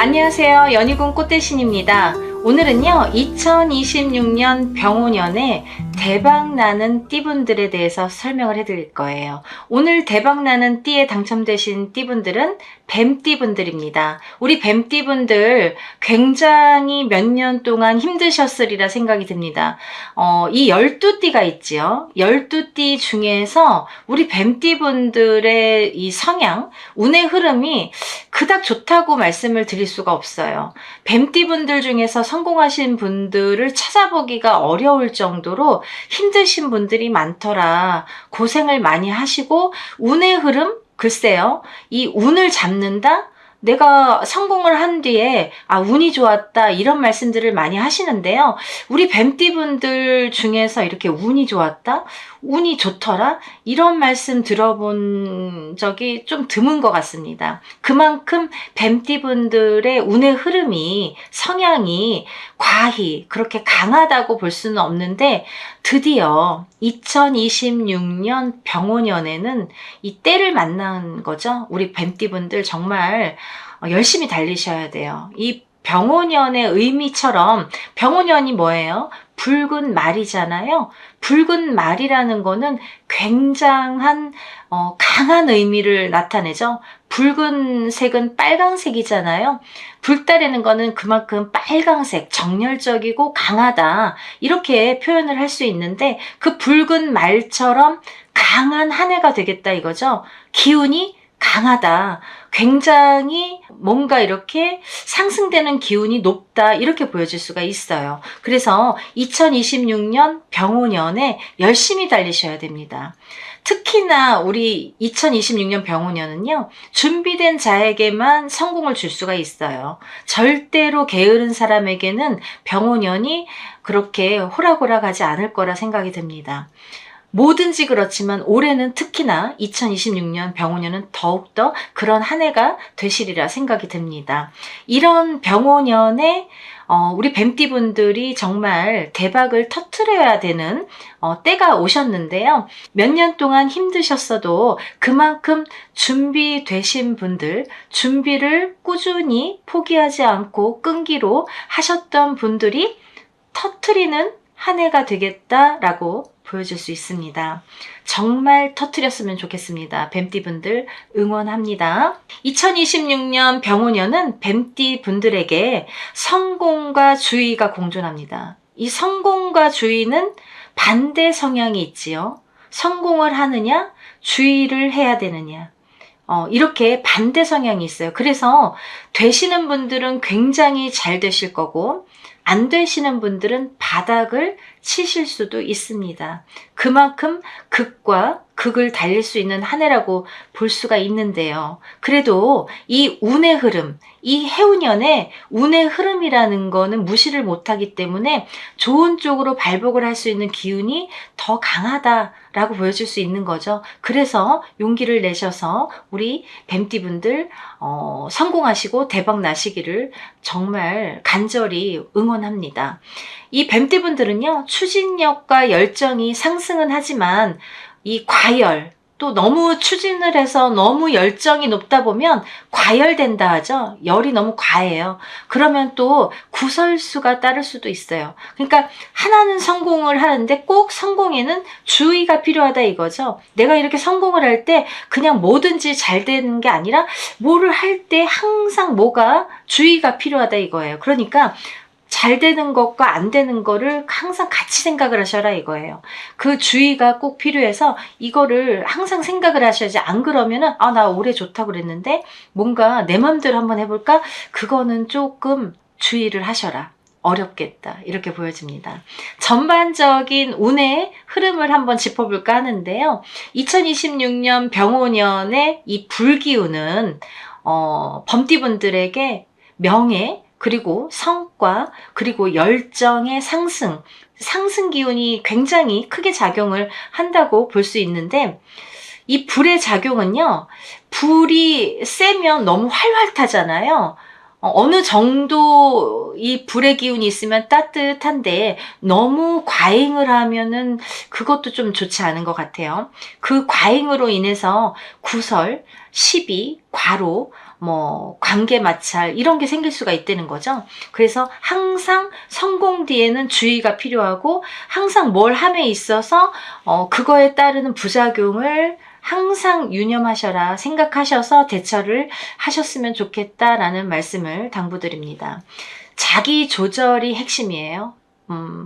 안녕하세요. 연희군 꽃대신입니다. 오늘은요 2026년 병오년에 대박나는 띠분들에 대해서 설명을 해드릴 거예요. 오늘 대박나는 띠에 당첨되신 띠분들은 뱀띠분들입니다. 우리 뱀띠분들 굉장히 몇 년 동안 힘드셨으리라 생각이 듭니다. 이 12띠가 있지요. 12띠 중에서 우리 뱀띠분들의 이 성향, 운의 흐름이 그닥 좋다고 말씀을 드릴 수가 없어요. 뱀띠분들 중에서 성공하신 분들을 찾아보기가 어려울 정도로 힘드신 분들이 많더라. 고생을 많이 하시고 운의 흐름? 글쎄요. 이 운을 잡는다? 내가 성공을 한 뒤에 운이 좋았다 이런 말씀들을 많이 하시는데요. 우리 뱀띠분들 중에서 이렇게 운이 좋았다? 운이 좋더라? 이런 말씀 들어본 적이 좀 드문 것 같습니다. 그만큼 뱀띠분들의 운의 흐름이, 성향이 과히 그렇게 강하다고 볼 수는 없는데, 드디어 2026년 병오년에는 이 때를 만난 거죠. 우리 뱀띠분들 정말 열심히 달리셔야 돼요. 이 병오년의 의미처럼, 병오년이 뭐예요? 붉은 말이잖아요. 붉은 말이라는 거는 굉장한 강한 의미를 나타내죠. 붉은색은 빨강색이잖아요. 불달에는 거는 그만큼 빨강색, 정열적이고 강하다 이렇게 표현을 할 수 있는데, 그 붉은 말처럼 강한 한 해가 되겠다 이거죠. 기운이 강하다. 굉장히 뭔가 이렇게 상승되는 기운이 높다 이렇게 보여질 수가 있어요. 그래서 2026년 병오년에 열심히 달리셔야 됩니다. 특히나 우리 2026년 병오년은요, 준비된 자에게만 성공을 줄 수가 있어요. 절대로 게으른 사람에게는 병오년이 그렇게 호락호락하지 않을 거라 생각이 듭니다. 뭐든지 그렇지만 올해는 특히나 2026년 병오년은 더욱더 그런 한 해가 되시리라 생각이 듭니다. 이런 병오년에 우리 뱀띠분들이 정말 대박을 터뜨려야 되는 때가 오셨는데요. 몇 년 동안 힘드셨어도 그만큼 준비되신 분들, 준비를 꾸준히 포기하지 않고 끈기로 하셨던 분들이 터뜨리는 한 해가 되겠다라고 보여줄 수 있습니다. 정말 터뜨렸으면 좋겠습니다. 뱀띠분들 응원합니다. 2026년 병오년은 뱀띠분들에게 성공과 주의가 공존합니다. 이 성공과 주의는 반대 성향이 있지요. 성공을 하느냐, 주의를 해야 되느냐. 이렇게 반대 성향이 있어요. 그래서 되시는 분들은 굉장히 잘 되실 거고, 안 되시는 분들은 바닥을 치실 수도 있습니다. 그만큼 극과 극을 달릴 수 있는 한 해라고 볼 수가 있는데요. 그래도 이 운의 흐름, 이 해운년에 운의 흐름이라는 거는 무시를 못하기 때문에 좋은 쪽으로 발복을 할 수 있는 기운이 더 강하다라고 보여줄 수 있는 거죠. 그래서 용기를 내셔서 우리 뱀띠분들 성공하시고 대박 나시기를 정말 간절히 응원합니다. 이 뱀띠분들은요, 추진력과 열정이 상승은 하지만 이 과열, 또 너무 추진을 해서 너무 열정이 높다 보면 과열된다 하죠. 열이 너무 과해요. 그러면 또 구설수가 따를 수도 있어요. 그러니까 하나는 성공을 하는데 꼭 성공에는 주의가 필요하다 이거죠. 내가 이렇게 성공을 할 때 그냥 뭐든지 잘 되는 게 아니라 뭐를 할 때 항상 뭐가 주의가 필요하다 이거예요. 그러니까 잘 되는 것과 안 되는 거를 항상 같이 생각을 하셔라 이거예요. 그 주의가 꼭 필요해서 이거를 항상 생각을 하셔야지. 안 그러면은 나 올해 좋다고 그랬는데 뭔가 내 맘대로 한번 해볼까? 그거는 조금 주의를 하셔라. 어렵겠다 이렇게 보여집니다. 전반적인 운의 흐름을 한번 짚어볼까 하는데요. 2026년 병오년의 이 불기운은 범띠분들에게 명예, 그리고 성과, 그리고 열정의 상승 기운이 굉장히 크게 작용을 한다고 볼 수 있는데, 이 불의 작용은요, 불이 세면 너무 활활 타잖아요. 어느 정도 이 불의 기운이 있으면 따뜻한데 너무 과잉을 하면은 그것도 좀 좋지 않은 것 같아요. 그 과잉으로 인해서 구설, 시비, 과로, 관계 마찰 이런 게 생길 수가 있다는 거죠. 그래서 항상 성공 뒤에는 주의가 필요하고 항상 뭘 함에 있어서 그거에 따르는 부작용을 항상 유념하셔라 생각하셔서 대처를 하셨으면 좋겠다라는 말씀을 당부드립니다. 자기 조절이 핵심이에요.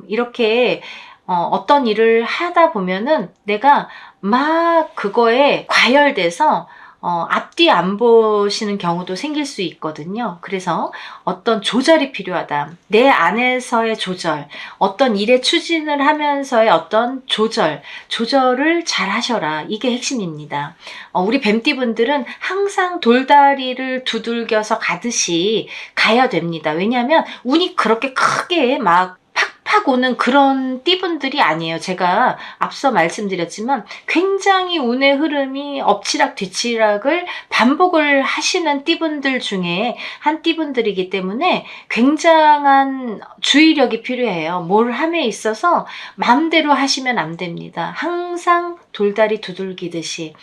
이렇게 어떤 일을 하다 보면은 내가 막 그거에 과열돼서 앞뒤 안 보시는 경우도 생길 수 있거든요. 그래서 어떤 조절이 필요하다. 내 안에서의 조절, 어떤 일의 추진을 하면서의 어떤 조절을 잘 하셔라. 이게 핵심입니다. 우리 뱀띠분들은 항상 돌다리를 두들겨서 가듯이 가야 됩니다. 왜냐하면 운이 그렇게 크게 막 팍팍 오는 그런 띠분들이 아니에요. 제가 앞서 말씀드렸지만 굉장히 운의 흐름이 엎치락 뒤치락을 반복을 하시는 띠분들 중에 한 띠분들이기 때문에 굉장한 주의력이 필요해요. 뭘 함에 있어서 마음대로 하시면 안 됩니다. 항상 돌다리 두들기듯이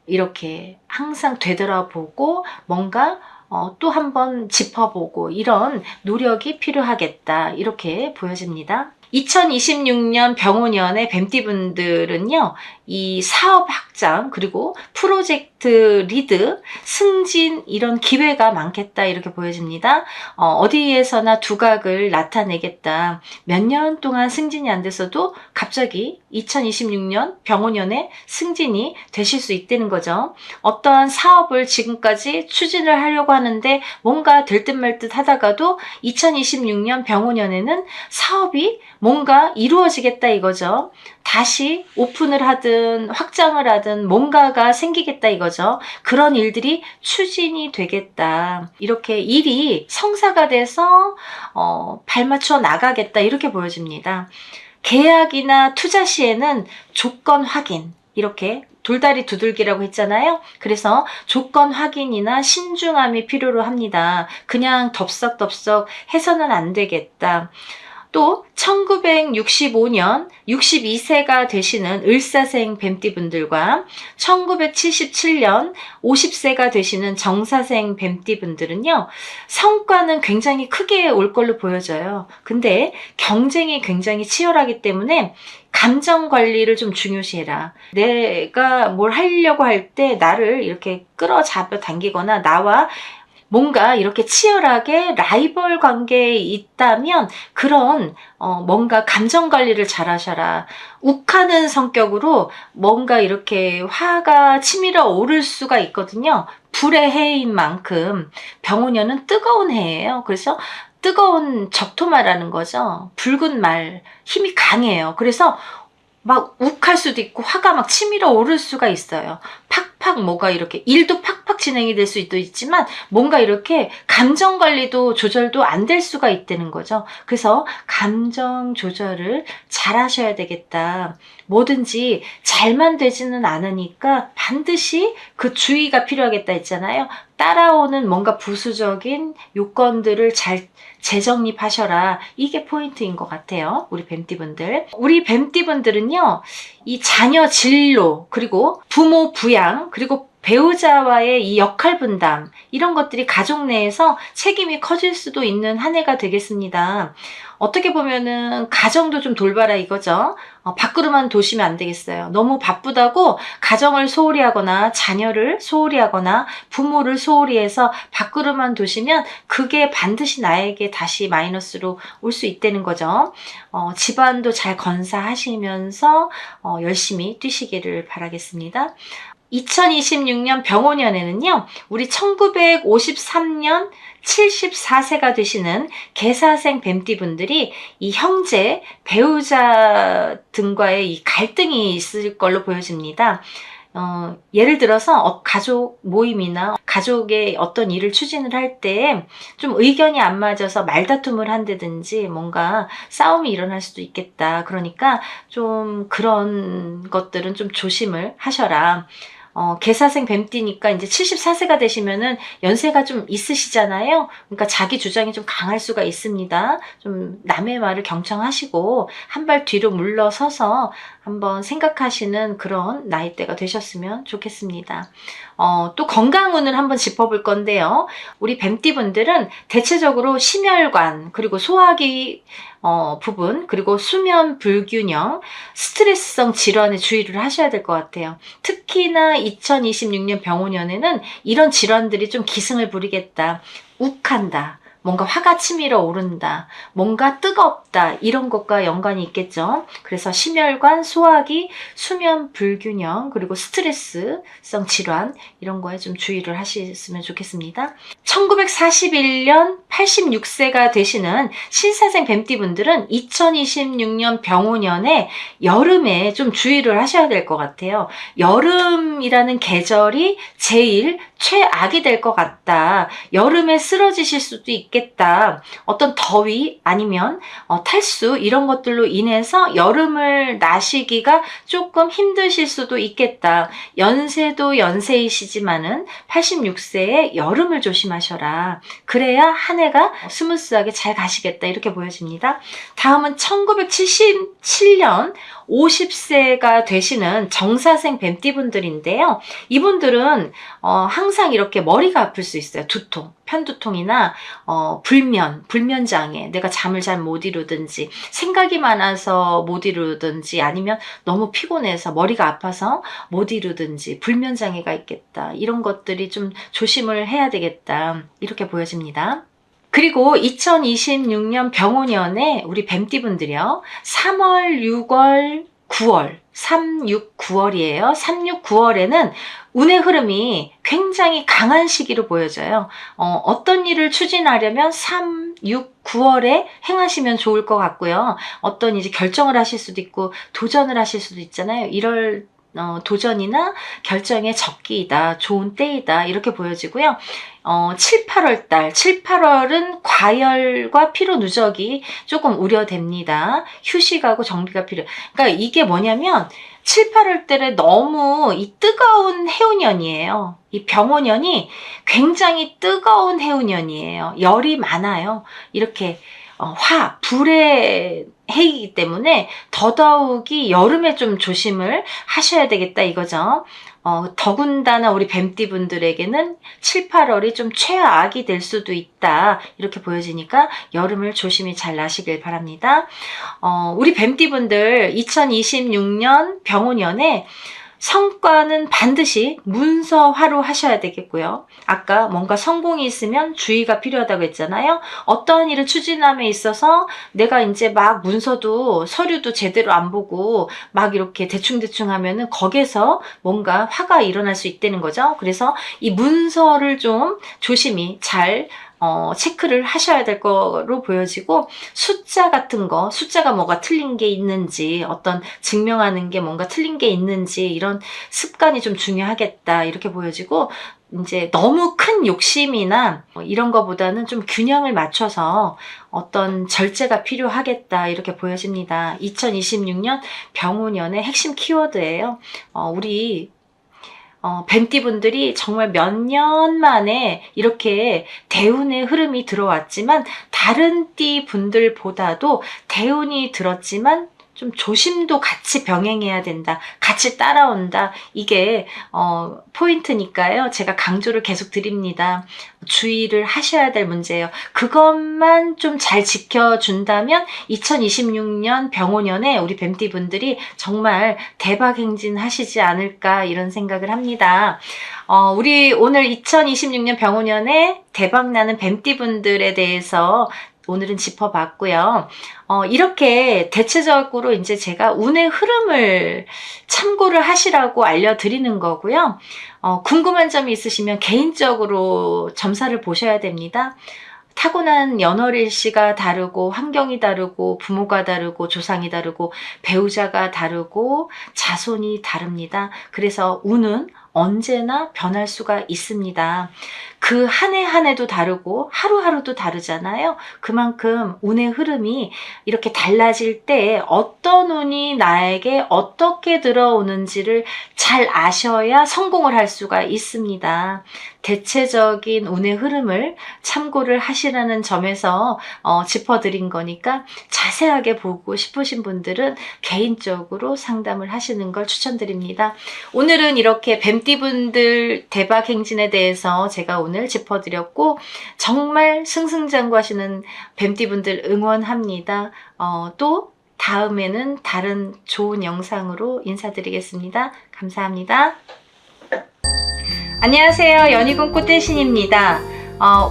이렇게 항상 되돌아보고 뭔가 또 한번 짚어보고 이런 노력이 필요하겠다 이렇게 보여집니다. 2026년 병오년의 뱀띠분들은요, 이 사업 확장, 그리고 프로젝트 리드, 승진, 이런 기회가 많겠다, 이렇게 보여집니다. 어디에서나 두각을 나타내겠다. 몇 년 동안 승진이 안 됐어도 갑자기 2026년 병오년에 승진이 되실 수 있다는 거죠. 어떠한 사업을 지금까지 추진을 하려고 하는데 뭔가 될 듯 말 듯 하다가도 2026년 병오년에는 사업이 뭔가 이루어지겠다 이거죠. 다시 오픈을 하든 확장을 하든 뭔가가 생기겠다 이거죠. 그런 일들이 추진이 되겠다. 이렇게 일이 성사가 돼서 발맞춰 나가겠다 이렇게 보여집니다. 계약이나 투자 시에는 조건 확인, 이렇게 돌다리 두들기라고 했잖아요. 그래서 조건 확인이나 신중함이 필요로 합니다. 그냥 덥석덥석 해서는 안 되겠다. 또 1965년 62세가 되시는 을사생 뱀띠분들과 1977년 50세가 되시는 정사생 뱀띠분들은요, 성과는 굉장히 크게 올 걸로 보여져요. 근데 경쟁이 굉장히 치열하기 때문에 감정 관리를 좀 중요시해라. 내가 뭘 하려고 할 때 나를 이렇게 끌어잡아 당기거나 나와 뭔가 이렇게 치열하게 라이벌 관계에 있다면 그런 뭔가 감정 관리를 잘 하셔라. 욱하는 성격으로 뭔가 이렇게 화가 치밀어 오를 수가 있거든요. 불의 해인 만큼 병오년은 뜨거운 해예요. 그래서 뜨거운 적토마라는 거죠. 붉은 말, 힘이 강해요. 그래서 막 욱할 수도 있고 화가 막 치밀어 오를 수가 있어요. 팍팍 뭐가 이렇게 일도 팍팍 진행이 될 수도 있지만 뭔가 이렇게 감정 관리도 조절도 안 될 수가 있다는 거죠. 그래서 감정 조절을 잘 하셔야 되겠다. 뭐든지 잘만 되지는 않으니까 반드시 그 주의가 필요하겠다 했잖아요. 따라오는 뭔가 부수적인 요건들을 잘 재정립하셔라. 이게 포인트인 것 같아요. 우리 뱀띠분들. 우리 뱀띠분들은요, 이 자녀 진로, 그리고 부모 부양, 그리고 배우자와의 이 역할 분담, 이런 것들이 가족 내에서 책임이 커질 수도 있는 한 해가 되겠습니다. 어떻게 보면은 가정도 좀 돌봐라 이거죠. 밖으로만 도시면 안 되겠어요. 너무 바쁘다고 가정을 소홀히 하거나 자녀를 소홀히 하거나 부모를 소홀히 해서 밖으로만 두시면 그게 반드시 나에게 다시 마이너스로 올 수 있다는 거죠. 집안도 잘 건사하시면서 열심히 뛰시기를 바라겠습니다. 2026년 병오년에는요, 우리 1953년 74세가 되시는 개사생 뱀띠분들이 이 형제, 배우자 등과의 이 갈등이 있을 걸로 보여집니다. 예를 들어서 가족 모임이나 가족의 어떤 일을 추진을 할 때 좀 의견이 안 맞아서 말다툼을 한다든지 뭔가 싸움이 일어날 수도 있겠다. 그러니까 좀 그런 것들은 좀 조심을 하셔라. 개사생 뱀띠니까 이제 74세가 되시면은 연세가 좀 있으시잖아요. 그러니까 자기 주장이 좀 강할 수가 있습니다. 좀 남의 말을 경청하시고 한 발 뒤로 물러서서 한번 생각하시는 그런 나이대가 되셨으면 좋겠습니다. 또 건강운을 한번 짚어볼 건데요. 우리 뱀띠분들은 대체적으로 심혈관, 그리고 소화기 부분, 그리고 수면 불균형, 스트레스성 질환에 주의를 하셔야 될 것 같아요. 특히나 2026년 병오년에는 이런 질환들이 좀 기승을 부리겠다. 욱한다. 뭔가 화가 치밀어 오른다. 뭔가 뜨겁다. 이런 것과 연관이 있겠죠. 그래서 심혈관, 소화기, 수면 불균형, 그리고 스트레스성 질환 이런 거에 좀 주의를 하셨으면 좋겠습니다. 1941년 86세가 되시는 신사생 뱀띠분들은 2026년 병오년에 여름에 좀 주의를 하셔야 될 것 같아요. 여름이라는 계절이 제일 최악이 될 것 같다. 여름에 쓰러지실 수도 있겠다. 어떤 더위 아니면 탈수 이런 것들로 인해서 여름을 나시기가 조금 힘드실 수도 있겠다. 연세도 연세이시지만은 86세에 여름을 조심하셔라. 그래야 한 해가 스무스하게 잘 가시겠다. 이렇게 보여집니다. 다음은 1977년 50세가 되시는 정사생 뱀띠분들인데요. 이분들은 항상 이렇게 머리가 아플 수 있어요. 두통, 편두통이나 불면장애, 내가 잠을 잘 못 이루든지 생각이 많아서 못 이루든지 아니면 너무 피곤해서 머리가 아파서 못 이루든지 불면장애가 있겠다. 이런 것들이 좀 조심을 해야 되겠다. 이렇게 보여집니다. 그리고 2026년 병오년에 우리 뱀띠분들이요. 3월, 6월, 9월, 3, 6, 9월이에요. 3, 6, 9월에는 운의 흐름이 굉장히 강한 시기로 보여져요. 어떤 일을 추진하려면 3, 6, 9월에 행하시면 좋을 것 같고요. 어떤 이제 결정을 하실 수도 있고 도전을 하실 수도 있잖아요. 이럴 도전이나 결정의 적기이다, 좋은 때이다 이렇게 보여지고요. 7, 8월 달, 7, 8월은 과열과 피로 누적이 조금 우려됩니다. 휴식하고 정비가 필요해요. 그러니까 이게 뭐냐면 7, 8월 달에 너무 이 뜨거운 해운년이에요. 이 병오년이 굉장히 뜨거운 해운년이에요. 열이 많아요. 이렇게 불의 해이기 때문에 더더욱이 여름에 좀 조심을 하셔야 되겠다 이거죠. 더군다나 우리 뱀띠분들에게는 7, 8월이 좀 최악이 될 수도 있다. 이렇게 보여지니까 여름을 조심히 잘 나시길 바랍니다. 우리 뱀띠분들 2026년 병오년에 성과는 반드시 문서화로 하셔야 되겠고요. 아까 뭔가 성공이 있으면 주의가 필요하다고 했잖아요. 어떠한 일을 추진함에 있어서 내가 이제 막 문서도 서류도 제대로 안 보고 막 이렇게 대충대충 하면은 거기에서 뭔가 화가 일어날 수 있다는 거죠. 그래서 이 문서를 좀 조심히 잘 체크를 하셔야 될 거로 보여지고 숫자 같은 거, 숫자가 뭐가 틀린 게 있는지 어떤 증명하는 게 뭔가 틀린 게 있는지 이런 습관이 좀 중요하겠다 이렇게 보여지고 이제 너무 큰 욕심이나 이런 거보다는 좀 균형을 맞춰서 어떤 절제가 필요하겠다 이렇게 보여집니다. 2026년 병오년의 핵심 키워드예요. 우리 뱀띠분들이 정말 몇 년 만에 이렇게 대운의 흐름이 들어왔지만 다른 띠 분들보다도 대운이 들었지만 좀 조심도 같이 병행해야 된다. 같이 따라온다. 이게 포인트니까요. 제가 강조를 계속 드립니다. 주의를 하셔야 될 문제예요. 그것만 좀 잘 지켜준다면 2026년 병오년에 우리 뱀띠분들이 정말 대박 행진하시지 않을까 이런 생각을 합니다. 우리 오늘 2026년 병오년에 대박나는 뱀띠분들에 대해서 오늘은 짚어봤고요. 이렇게 대체적으로 이제 제가 운의 흐름을 참고를 하시라고 알려드리는 거고요. 궁금한 점이 있으시면 개인적으로 점사를 보셔야 됩니다. 타고난 연월일시가 다르고 환경이 다르고 부모가 다르고 조상이 다르고 배우자가 다르고 자손이 다릅니다. 그래서 운은 언제나 변할 수가 있습니다. 그 한 해 한 해도 다르고 하루하루도 다르잖아요. 그만큼 운의 흐름이 이렇게 달라질 때 어떤 운이 나에게 어떻게 들어오는지를 잘 아셔야 성공을 할 수가 있습니다. 대체적인 운의 흐름을 참고를 하시라는 점에서 짚어드린 거니까 자세하게 보고 싶으신 분들은 개인적으로 상담을 하시는 걸 추천드립니다. 오늘은 이렇게 뱀띠분들 대박 행진에 대해서 제가 오늘 짚어드렸고, 정말 승승장구하시는 뱀띠분들 응원합니다. 또 다음에는 다른 좋은 영상으로 인사드리겠습니다. 감사합니다. 안녕하세요. 연희군 꽃대신입니다.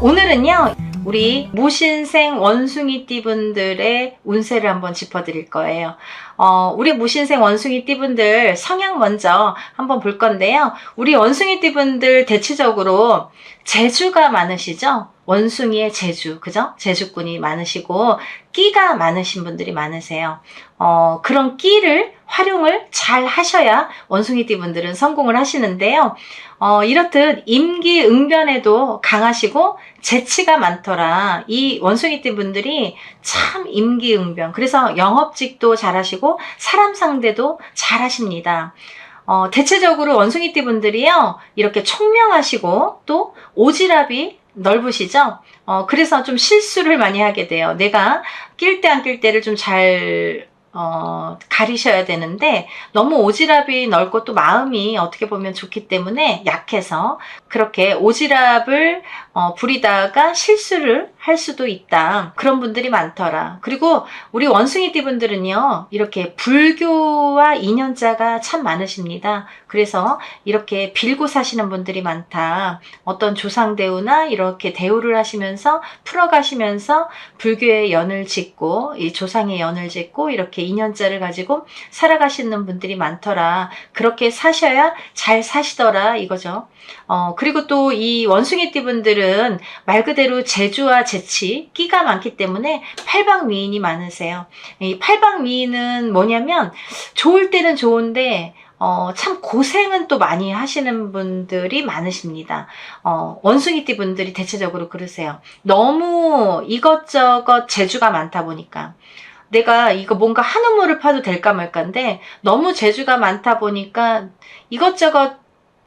오늘은요, 우리 무신생 원숭이띠 분들의 운세를 한번 짚어드릴 거예요. 우리 무신생 원숭이띠 분들 성향 먼저 한번 볼 건데요. 우리 원숭이띠 분들 대체적으로 재주가 많으시죠? 원숭이의 재주, 그죠? 재주꾼이 많으시고 끼가 많으신 분들이 많으세요. 그런 끼를 활용을 잘 하셔야 원숭이띠 분들은 성공을 하시는데요. 이렇듯 임기응변에도 강하시고 재치가 많더라. 이 원숭이띠 분들이 참 임기응변. 그래서 영업직도 잘하시고 사람 상대도 잘하십니다. 대체적으로 원숭이띠 분들이요, 이렇게 총명하시고 또 오지랖이 넓으시죠? 그래서 좀 실수를 많이 하게 돼요. 내가 낄 때 안 낄 때를 좀 잘 가리셔야 되는데, 너무 오지랖이 넓고 또 마음이 어떻게 보면 좋기 때문에 약해서 그렇게 오지랖을 부리다가 실수를 할 수도 있다. 그런 분들이 많더라. 그리고 우리 원숭이띠 분들은요, 이렇게 불교와 인연자가 참 많으십니다. 그래서 이렇게 빌고 사시는 분들이 많다. 어떤 조상대우나 이렇게 대우를 하시면서 풀어가시면서 불교의 연을 짓고 이 조상의 연을 짓고 이렇게 인연자를 가지고 살아가시는 분들이 많더라. 그렇게 사셔야 잘 사시더라 이거죠. 그리고 또 이 원숭이띠 분들은 말 그대로 재주와 재치, 끼가 많기 때문에 팔방미인이 많으세요. 이 팔방미인은 뭐냐면 좋을 때는 좋은데 참 고생은 또 많이 하시는 분들이 많으십니다. 원숭이띠 분들이 대체적으로 그러세요. 너무 이것저것 재주가 많다 보니까. 내가 이거 뭔가 한 우물을 파도 될까 말까인데 너무 재주가 많다 보니까 이것저것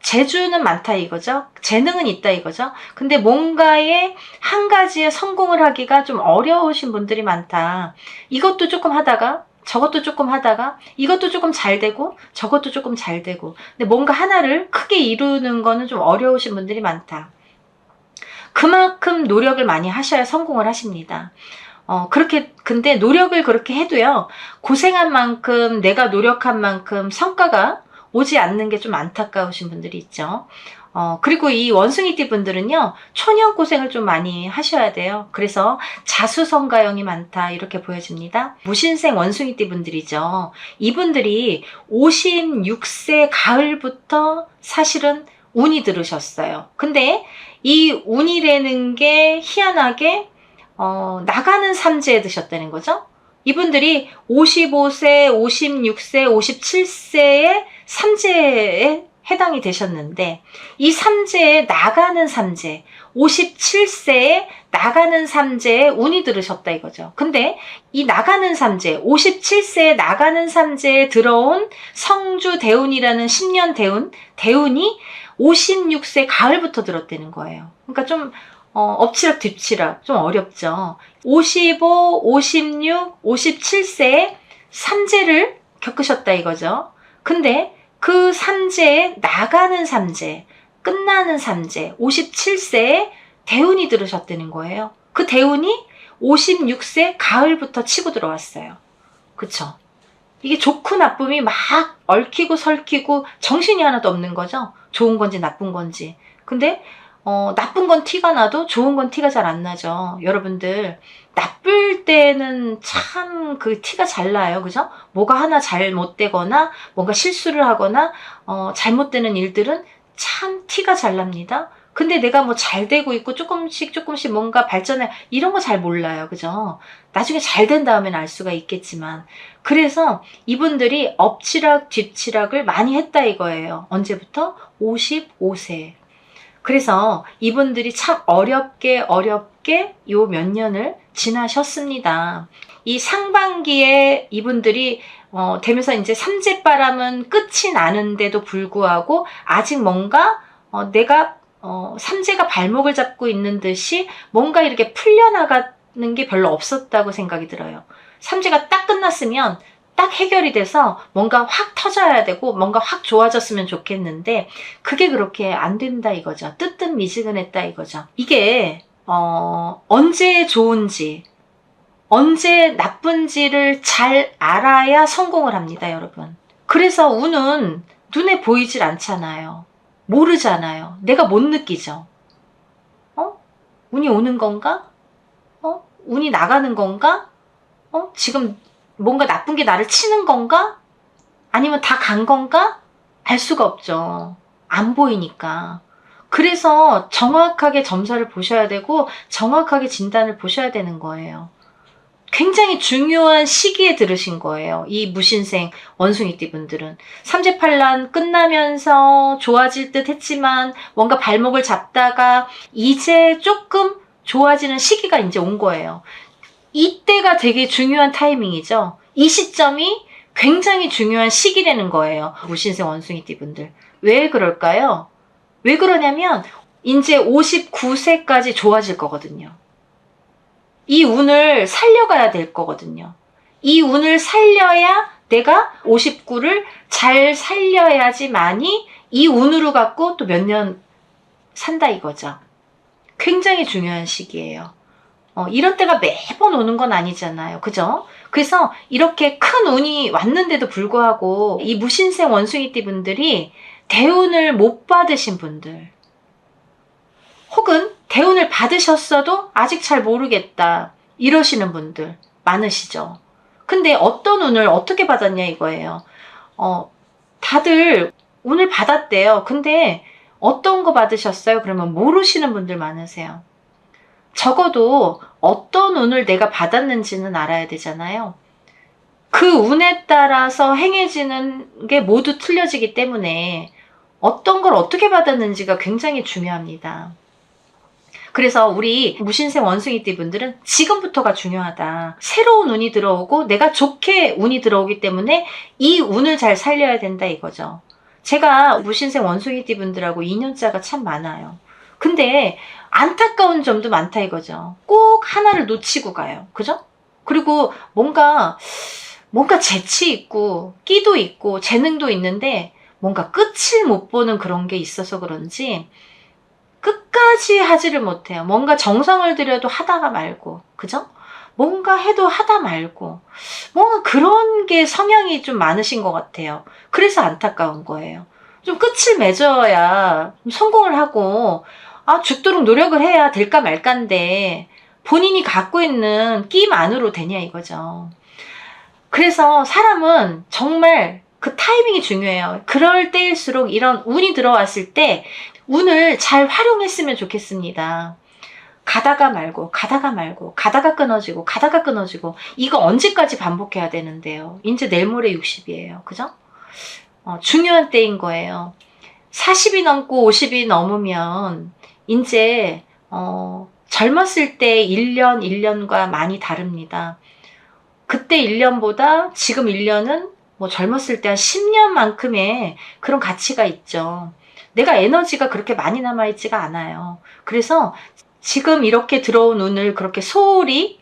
재주는 많다 이거죠. 재능은 있다 이거죠. 근데 뭔가에 한 가지에 성공을 하기가 좀 어려우신 분들이 많다. 이것도 조금 하다가 저것도 조금 하다가 이것도 조금 잘 되고 저것도 조금 잘 되고, 근데 뭔가 하나를 크게 이루는 거는 좀 어려우신 분들이 많다. 그만큼 노력을 많이 하셔야 성공을 하십니다. 근데 노력을 그렇게 해도요, 고생한 만큼 내가 노력한 만큼 성과가 오지 않는 게 좀 안타까우신 분들이 있죠. 그리고 이 원숭이띠 분들은요, 초년 고생을 좀 많이 하셔야 돼요. 그래서 자수성가형이 많다 이렇게 보여집니다. 무신생 원숭이띠 분들이죠. 이분들이 56세 가을부터 사실은 운이 들으셨어요. 근데 이 운이라는 게 희한하게 나가는 삼재에 드셨다는 거죠. 이분들이 55세, 56세, 57세의 삼재에 해당이 되셨는데, 이 삼재에 나가는 삼재, 57세에 나가는 삼재에 운이 들으셨다 이거죠. 근데 이 나가는 삼재, 57세에 나가는 삼재에 들어온 성주 대운이라는 10년 대운이 56세 가을부터 들었다는 거예요. 그러니까 좀 엎치락 뒤치락 좀 어렵죠. 55, 56, 57세에 삼재를 겪으셨다 이거죠. 근데 그 삼재에 나가는 삼재, 끝나는 삼재, 57세에 대운이 들으셨다는 거예요. 그 대운이 56세 가을부터 치고 들어왔어요. 그쵸? 이게 좋고 나쁨이 막 얽히고 설키고 정신이 하나도 없는 거죠. 좋은 건지 나쁜 건지. 근데 나쁜 건 티가 나도 좋은 건 티가 잘 안 나죠. 여러분들, 나쁠 때는 참 그 티가 잘 나요. 그죠? 뭐가 하나 잘못되거나 뭔가 실수를 하거나 잘못되는 일들은 참 티가 잘 납니다. 근데 내가 뭐 잘 되고 있고 조금씩 뭔가 발전해, 이런 거 잘 몰라요. 그죠? 나중에 잘 된 다음엔 알 수가 있겠지만. 그래서 이분들이 엎치락 뒤치락을 많이 했다 이거예요. 언제부터? 55세. 그래서 이분들이 참 어렵게 요 몇 년을 지나셨습니다. 이 상반기에 이분들이 되면서 이제 삼재바람은 끝이 나는데도 불구하고 아직 뭔가 내가 삼재가 발목을 잡고 있는 듯이 뭔가 이렇게 풀려나가는 게 별로 없었다고 생각이 들어요. 삼재가 딱 끝났으면 딱 해결이 돼서 뭔가 확 터져야 되고 뭔가 확 좋아졌으면 좋겠는데 그게 그렇게 안 된다 이거죠. 뜨뜻미지근했다 이거죠. 이게 언제 좋은지 언제 나쁜지를 잘 알아야 성공을 합니다, 여러분. 그래서 운은 눈에 보이질 않잖아요. 모르잖아요. 내가 못 느끼죠. 운이 오는 건가? 운이 나가는 건가? 지금 뭔가 나쁜 게 나를 치는 건가? 아니면 다 간 건가? 알 수가 없죠. 안 보이니까. 그래서 정확하게 점사를 보셔야 되고 정확하게 진단을 보셔야 되는 거예요. 굉장히 중요한 시기에 들으신 거예요. 이 무신생 원숭이띠 분들은. 삼재팔란 끝나면서 좋아질 듯 했지만 뭔가 발목을 잡다가 이제 조금 좋아지는 시기가 이제 온 거예요. 이때가 되게 중요한 타이밍이죠. 이 시점이 굉장히 중요한 시기라는 거예요. 무신생 원숭이띠 분들. 왜 그럴까요? 왜 그러냐면 이제 59세까지 좋아질 거거든요. 이 운을 살려가야 될 거거든요. 이 운을 살려야 내가 59를 잘 살려야지만이 이 운으로 갖고 또 몇 년 산다 이거죠. 굉장히 중요한 시기예요. 이런 때가 매번 오는 건 아니잖아요. 그죠? 그래서 이렇게 큰 운이 왔는데도 불구하고 이 무신생 원숭이띠 분들이 대운을 못 받으신 분들 혹은 대운을 받으셨어도 아직 잘 모르겠다 이러시는 분들 많으시죠. 근데 어떤 운을 어떻게 받았냐 이거예요. 다들 운을 받았대요. 근데 어떤 거 받으셨어요? 그러면 모르시는 분들 많으세요. 적어도 어떤 운을 내가 받았는지는 알아야 되잖아요. 그 운에 따라서 행해지는 게 모두 틀려지기 때문에 어떤 걸 어떻게 받았는지가 굉장히 중요합니다. 그래서 우리 무신생 원숭이띠 분들은 지금부터가 중요하다. 새로운 운이 들어오고 내가 좋게 운이 들어오기 때문에 이 운을 잘 살려야 된다 이거죠. 제가 무신생 원숭이띠 분들하고 인연자가 참 많아요. 근데 안타까운 점도 많다 이거죠. 꼭 하나를 놓치고 가요. 그죠? 그리고 뭔가 재치 있고 끼도 있고 재능도 있는데 뭔가 끝을 못 보는 그런 게 있어서 그런지 끝까지 하지를 못해요. 뭔가 정성을 들여도 하다가 말고, 그죠? 뭔가 해도 하다 말고, 뭔가 그런 게 성향이 좀 많으신 것 같아요. 그래서 안타까운 거예요. 좀 끝을 맺어야 성공을 하고, 죽도록 노력을 해야 될까 말까인데, 본인이 갖고 있는 끼만으로 되냐 이거죠. 그래서 사람은 정말 그 타이밍이 중요해요. 그럴 때일수록 이런 운이 들어왔을 때 운을 잘 활용했으면 좋겠습니다. 가다가 말고 가다가 끊어지고 이거 언제까지 반복해야 되는데요. 이제 내일 모레 60이에요. 그죠? 중요한 때인 거예요. 40이 넘고 50이 넘으면 이제 젊었을 때 1년과 많이 다릅니다. 그때 1년보다 지금 1년은 뭐 젊었을 때 한 10년만큼의 그런 가치가 있죠. 내가 에너지가 그렇게 많이 남아있지가 않아요. 그래서 지금 이렇게 들어온 운을 그렇게 소홀히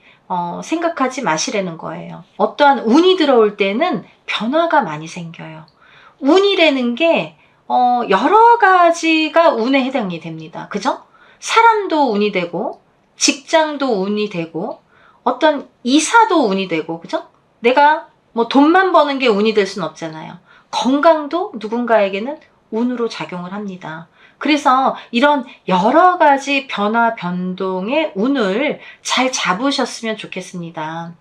생각하지 마시라는 거예요. 어떠한 운이 들어올 때는 변화가 많이 생겨요. 운이라는 게 여러 가지가 운에 해당이 됩니다. 그죠? 사람도 운이 되고 직장도 운이 되고 어떤 이사도 운이 되고 그죠? 내가 뭐 돈만 버는 게 운이 될 수는 없잖아요. 건강도 누군가에게는 운으로 작용을 합니다. 그래서 이런 여러 가지 변화 변동의 운을 잘 잡으셨으면 좋겠습니다.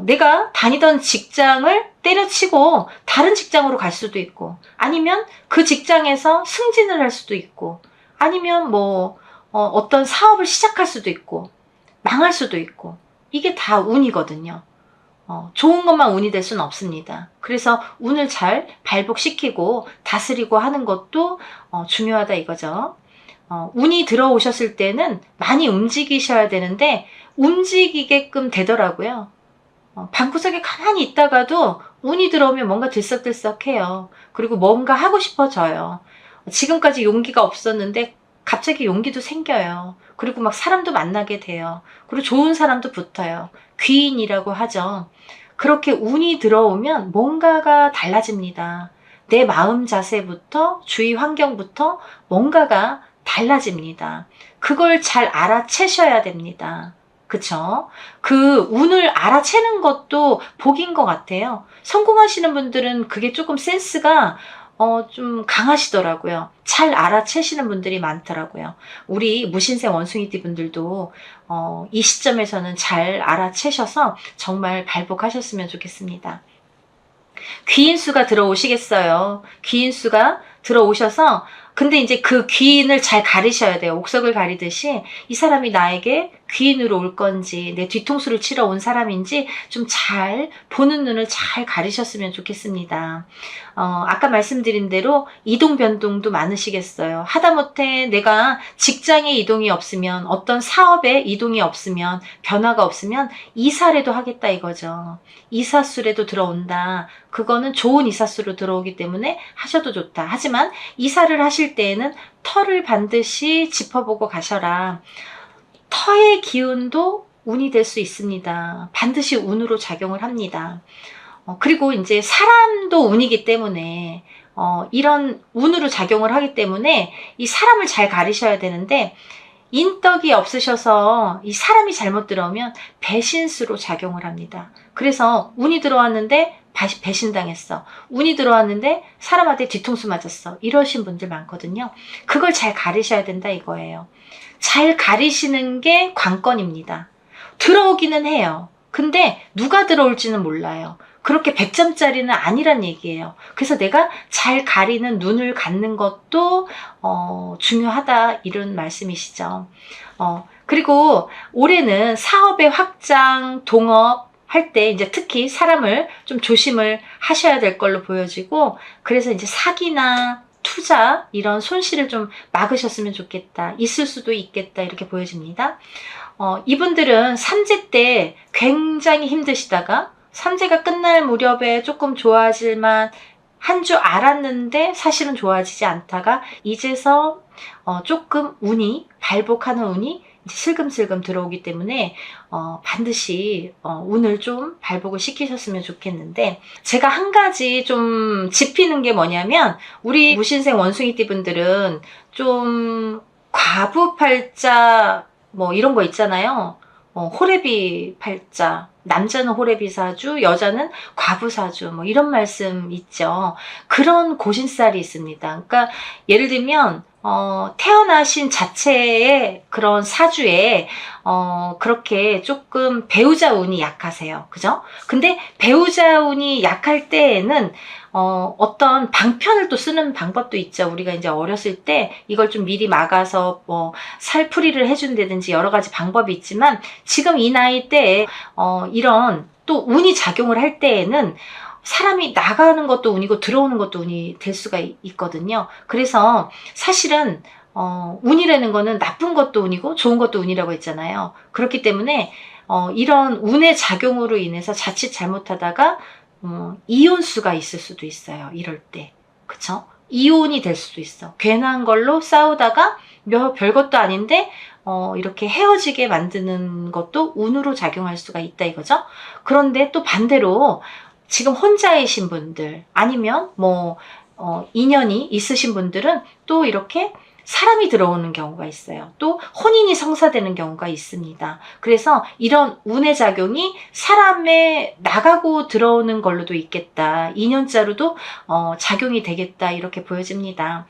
내가 다니던 직장을 때려치고 다른 직장으로 갈 수도 있고 아니면 그 직장에서 승진을 할 수도 있고 아니면 뭐 어떤 사업을 시작할 수도 있고 망할 수도 있고 이게 다 운이거든요. 좋은 것만 운이 될 수는 없습니다. 그래서 운을 잘 발복시키고 다스리고 하는 것도 중요하다 이거죠. 운이 들어오셨을 때는 많이 움직이셔야 되는데 움직이게끔 되더라고요. 방구석에 가만히 있다가도 운이 들어오면 뭔가 들썩들썩해요. 그리고 뭔가 하고 싶어져요. 지금까지 용기가 없었는데 갑자기 용기도 생겨요. 그리고 막 사람도 만나게 돼요. 그리고 좋은 사람도 붙어요. 귀인이라고 하죠. 그렇게 운이 들어오면 뭔가가 달라집니다. 내 마음 자세부터 주위 환경부터 뭔가가 달라집니다. 그걸 잘 알아채셔야 됩니다. 그쵸? 그 운을 알아채는 것도 복인 것 같아요. 성공하시는 분들은 그게 조금 센스가 좀 강하시더라고요. 잘 알아채시는 분들이 많더라고요. 우리 무신생 원숭이띠 분들도 이 시점에서는 잘 알아채셔서 정말 발복하셨으면 좋겠습니다. 귀인수가 들어오시겠어요. 귀인수가 들어오셔서 근데 이제 그 귀인을 잘 가리셔야 돼요. 옥석을 가리듯이 이 사람이 나에게 귀인으로 올 건지 내 뒤통수를 치러 온 사람인지 좀 잘 보는 눈을 잘 가리셨으면 좋겠습니다. 아까 말씀드린 대로 이동 변동도 많으시겠어요. 하다못해 내가 직장에 이동이 없으면 어떤 사업에 이동이 없으면 변화가 없으면 이사라도 하겠다 이거죠. 이사수라도 들어온다. 그거는 좋은 이사수로 들어오기 때문에 하셔도 좋다. 하지만 이사를 하실 때에는 터를 반드시 짚어보고 가셔라. 터의 기운도 운이 될 수 있습니다. 반드시 운으로 작용을 합니다. 그리고 이제 사람도 운이기 때문에 이런 운으로 작용을 하기 때문에 이 사람을 잘 가리셔야 되는데 인덕이 없으셔서 이 사람이 잘못 들어오면 배신수로 작용을 합니다. 그래서 운이 들어왔는데 배신당했어. 운이 들어왔는데 사람한테 뒤통수 맞았어. 이러신 분들 많거든요. 그걸 잘 가리셔야 된다 이거예요. 잘 가리시는 게 관건입니다. 들어오기는 해요. 근데 누가 들어올지는 몰라요. 그렇게 100점짜리는 아니란 얘기예요. 그래서 내가 잘 가리는 눈을 갖는 것도 중요하다 이런 말씀이시죠. 그리고 올해는 사업의 확장, 동업 할 때 이제 특히 사람을 좀 조심을 하셔야 될 걸로 보여지고 그래서 이제 사기나 투자 이런 손실을 좀 막으셨으면 좋겠다. 있을 수도 있겠다 이렇게 보여집니다. 이분들은 삼재 때 굉장히 힘드시다가 삼재가 끝날 무렵에 조금 좋아질만 한 줄 알았는데 사실은 좋아지지 않다가 이제서 조금 운이 발복하는 운이 이제 슬금슬금 들어오기 때문에 반드시 운을 좀 발복을 시키셨으면 좋겠는데 제가 한 가지 좀 짚히는 게 뭐냐면 우리 무신생 원숭이띠 분들은 좀 과부팔자 뭐 이런 거 있잖아요. 호래비 팔자, 남자는 호래비 사주, 여자는 과부 사주, 뭐 이런 말씀 있죠. 그런 고신살이 있습니다. 그러니까 예를 들면 태어나신 자체의 그런 사주에 그렇게 조금 배우자 운이 약하세요. 그죠? 근데 배우자 운이 약할 때에는 어떤 방편을 또 쓰는 방법도 있죠. 우리가 이제 어렸을 때 이걸 좀 미리 막아서 뭐 살풀이를 해준다든지 여러 가지 방법이 있지만 지금 이 나이 때에 이런 또 운이 작용을 할 때에는 사람이 나가는 것도 운이고 들어오는 것도 운이 될 수가 있거든요. 그래서 사실은 운이라는 거는 나쁜 것도 운이고 좋은 것도 운이라고 했잖아요. 그렇기 때문에 이런 운의 작용으로 인해서 자칫 잘못하다가 이혼수가 있을 수도 있어요. 이럴 때. 그쵸? 이혼이 될 수도 있어. 괜한 걸로 싸우다가 별것도 아닌데 이렇게 헤어지게 만드는 것도 운으로 작용할 수가 있다 이거죠. 그런데 또 반대로 지금 혼자이신 분들 아니면 뭐 인연이 있으신 분들은 또 이렇게 사람이 들어오는 경우가 있어요. 또 혼인이 성사되는 경우가 있습니다. 그래서 이런 운의 작용이 사람에 나가고 들어오는 걸로도 있겠다. 인연자로도 작용이 되겠다 이렇게 보여집니다.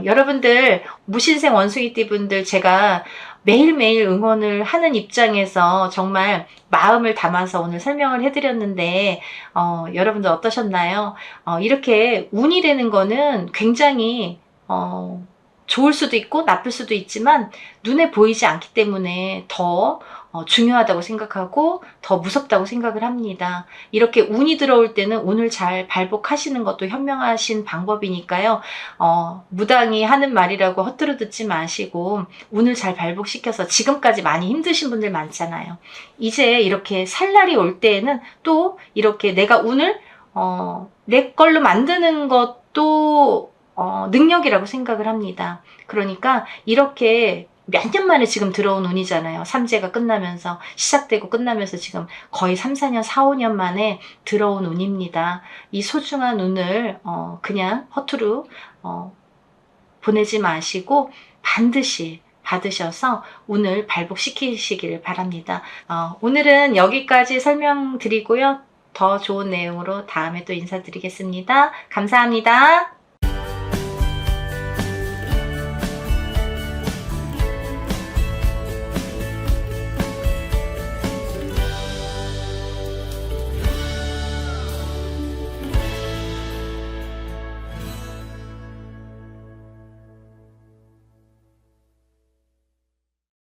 여러분들 무신생 원숭이띠 분들 제가 매일매일 응원을 하는 입장에서 정말 마음을 담아서 오늘 설명을 해드렸는데 여러분들 어떠셨나요? 이렇게 운이라는 거는 굉장히 좋을 수도 있고 나쁠 수도 있지만 눈에 보이지 않기 때문에 더 중요하다고 생각하고 더 무섭다고 생각을 합니다. 이렇게 운이 들어올 때는 운을 잘 발복하시는 것도 현명하신 방법이니까요. 무당이 하는 말이라고 헛들어 듣지 마시고 운을 잘 발복시켜서, 지금까지 많이 힘드신 분들 많잖아요. 이제 이렇게 살 날이 올 때에는 또 이렇게 내가 운을 내 걸로 만드는 것도 능력이라고 생각을 합니다. 그러니까 이렇게 몇 년 만에 지금 들어온 운이잖아요. 삼재가 끝나면서, 시작되고 끝나면서 지금 거의 3, 4년, 4, 5년 만에 들어온 운입니다. 이 소중한 운을 그냥 허투루 보내지 마시고 반드시 받으셔서 운을 발복시키시길 바랍니다. 오늘은 여기까지 설명드리고요. 더 좋은 내용으로 다음에 또 인사드리겠습니다. 감사합니다.